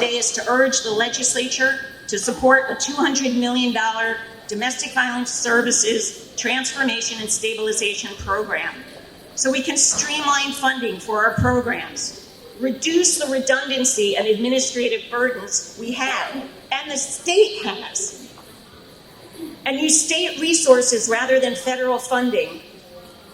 today is to urge the legislature to support a $200 million domestic violence services transformation and stabilization program so we can streamline funding for our programs, reduce the redundancy and administrative burdens we have, and the state has, and use state resources rather than federal funding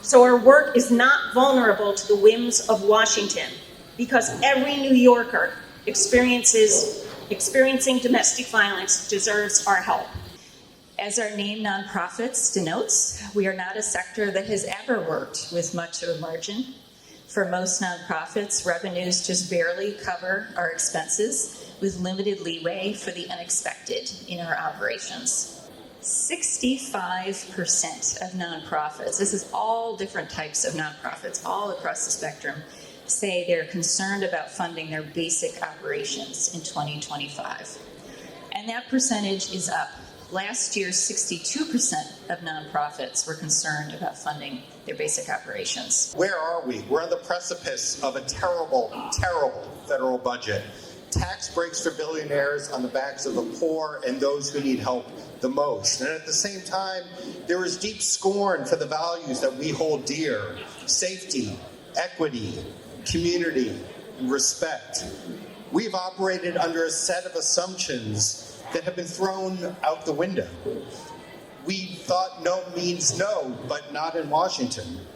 so our work is not vulnerable to the whims of Washington, because every New Yorker experiencing domestic violence deserves our help. As our name nonprofits denotes, we are not a sector that has ever worked with much of a margin. For most nonprofits, revenues just barely cover our expenses with limited leeway for the unexpected in our operations. 65% of nonprofits, this is all different types of nonprofits all across the spectrum, say they're concerned about funding their basic operations in 2025. And that percentage is up. Last year, 62% of nonprofits were concerned about funding their basic operations. Where are we? We're on the precipice of a terrible, terrible federal budget. Tax breaks for billionaires on the backs of the poor and those who need help the most. And at the same time, there is deep scorn for the values that we hold dear: safety, equity, community, and respect. We've operated under a set of assumptions that have been thrown out the window. We thought no means no, but not in Washington.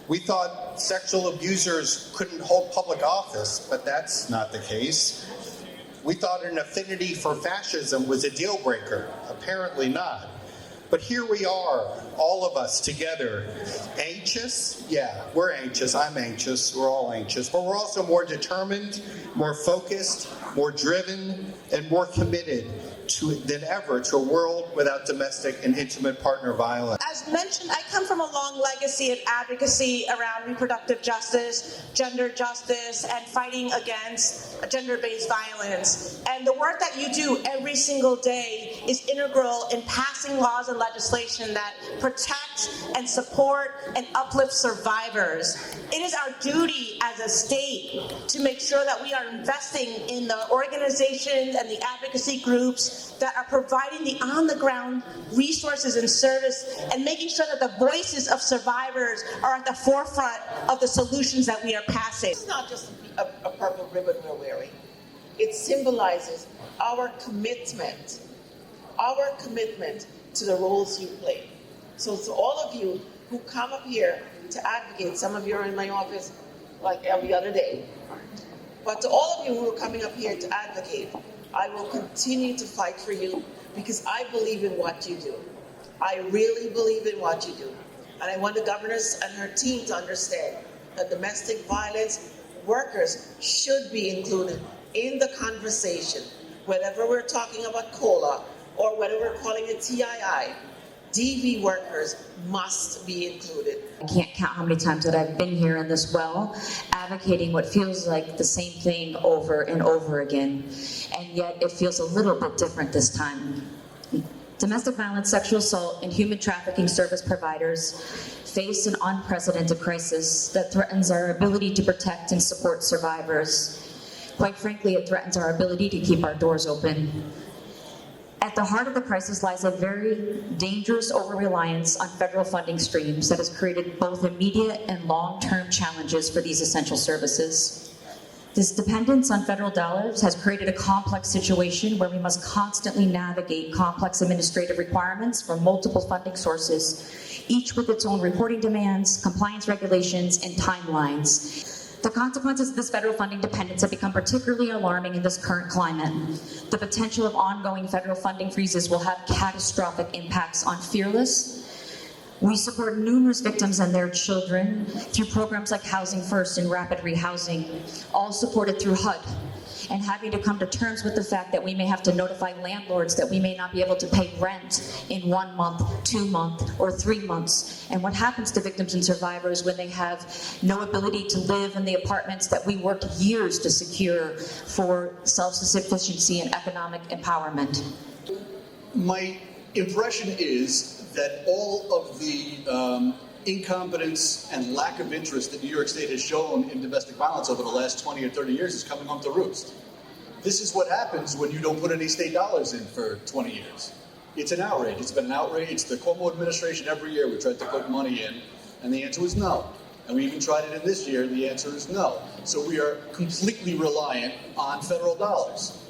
We thought sexual abusers couldn't hold public office, but that's not the case. We thought an affinity for fascism was a deal breaker. Apparently not. But here we are, all of us together. Anxious? Yeah, we're anxious. I'm anxious. We're all anxious. But we're also more determined, more focused, more driven, and more committed than ever to a world without domestic and intimate partner violence. As mentioned, I come from a long legacy of advocacy around reproductive justice, gender justice, and fighting against gender-based violence. And the work that you do every single day is integral in passing laws and legislation that protect and support and uplift survivors. It is our duty as a state to make sure that we are investing in the organizations and the advocacy groups that are providing the on-the-ground resources and service and making sure that the voices of survivors are at the forefront of the solutions that we are passing. It's not just a purple ribbon we're wearing. It symbolizes our commitment to the roles you play. So to all of you who come up here to advocate, some of you are in my office like every other day, but to all of you who are coming up here to advocate, I will continue to fight for you because I believe in what you do. I really believe in what you do. And I want the governess and her team to understand that domestic violence workers should be included in the conversation, whether we're talking about COLA or whether we're calling it TII. DV workers must be included. I can't count how many times that I've been here in this well advocating what feels like the same thing over and over again, and yet it feels a little bit different this time. Domestic violence, sexual assault, and human trafficking service providers face an unprecedented crisis that threatens our ability to protect and support survivors. Quite frankly, it threatens our ability to keep our doors open. At the heart of the crisis lies a very dangerous over-reliance on federal funding streams that has created both immediate and long-term challenges for these essential services. This dependence on federal dollars has created a complex situation where we must constantly navigate complex administrative requirements from multiple funding sources, each with its own reporting demands, compliance regulations, and timelines. The consequences of this federal funding dependence have become particularly alarming in this current climate. The potential of ongoing federal funding freezes will have catastrophic impacts on Fearless. We support numerous victims and their children through programs like Housing First and Rapid Rehousing, all supported through HUD, and having to come to terms with the fact that we may have to notify landlords that we may not be able to pay rent in 1 month, 2 months, or 3 months. And what happens to victims and survivors when they have no ability to live in the apartments that we worked years to secure for self-sufficiency and economic empowerment? My impression is that all of the incompetence and lack of interest that New York State has shown in domestic violence over the last 20 or 30 years is coming home to roost. this is what happens when you don't put any state dollars in for 20 years. It's an outrage. It's been an outrage. It's the Cuomo administration every year. We tried to put money in, and the answer was no. And we even tried it in this year, and the answer is no. So we are completely reliant on federal dollars.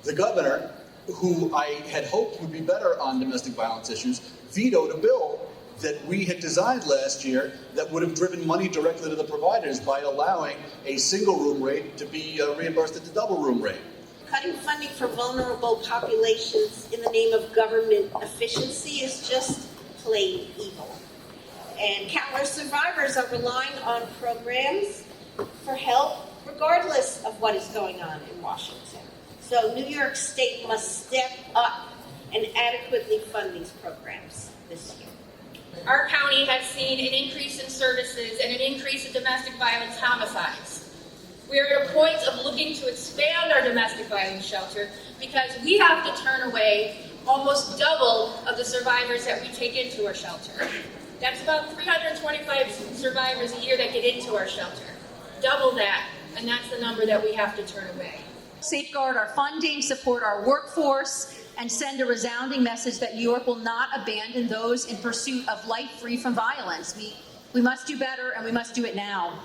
The governor, who I had hoped would be better on domestic violence issues, vetoed a bill that we had designed last year that would have driven money directly to the providers by allowing a single room rate to be reimbursed at the double room rate. Cutting funding for vulnerable populations in the name of government efficiency is just plain evil. And countless survivors are relying on programs for help regardless of what is going on in Washington. So New York State must step up and adequately fund these programs this year. Our county has seen an increase in services and an increase in domestic violence homicides. We are at a point of looking to expand our domestic violence shelter because we have to turn away almost double of the survivors that we take into our shelter. That's about 325 survivors a year that get into our shelter. Double that, and that's the number that we have to turn away. Safeguard our funding, support our workforce, and send a resounding message that New York will not abandon those in pursuit of life free from violence. We must do better, and we must do it now.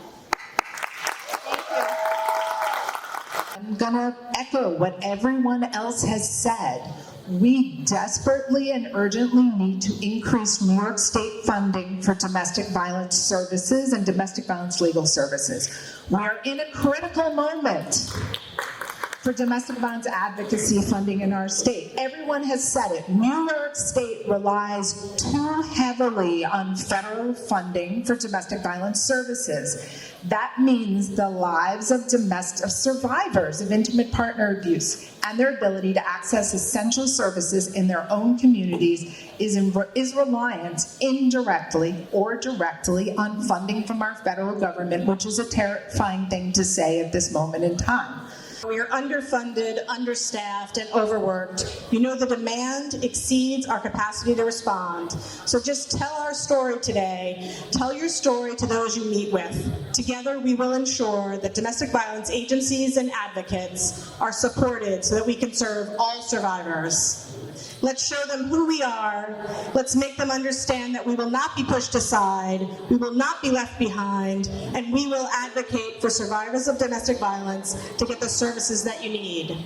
Thank you. I'm gonna echo what everyone else has said. We desperately and urgently need to increase New York State funding for domestic violence services and domestic violence legal services. We are in a critical moment for domestic violence advocacy funding in our state. Everyone has said it. New York State relies too heavily on federal funding for domestic violence services. That means the lives of survivors of intimate partner abuse and their ability to access essential services in their own communities is reliant indirectly or directly on funding from our federal government, which is a terrifying thing to say at this moment in time. We are underfunded, understaffed, and overworked. You know the demand exceeds our capacity to respond. So just tell our story today. Tell your story to those you meet with. Together, we will ensure that domestic violence agencies and advocates are supported so that we can serve all survivors. Let's show them who we are. Let's make them understand that we will not be pushed aside, we will not be left behind, and we will advocate for survivors of domestic violence to get the services that you need.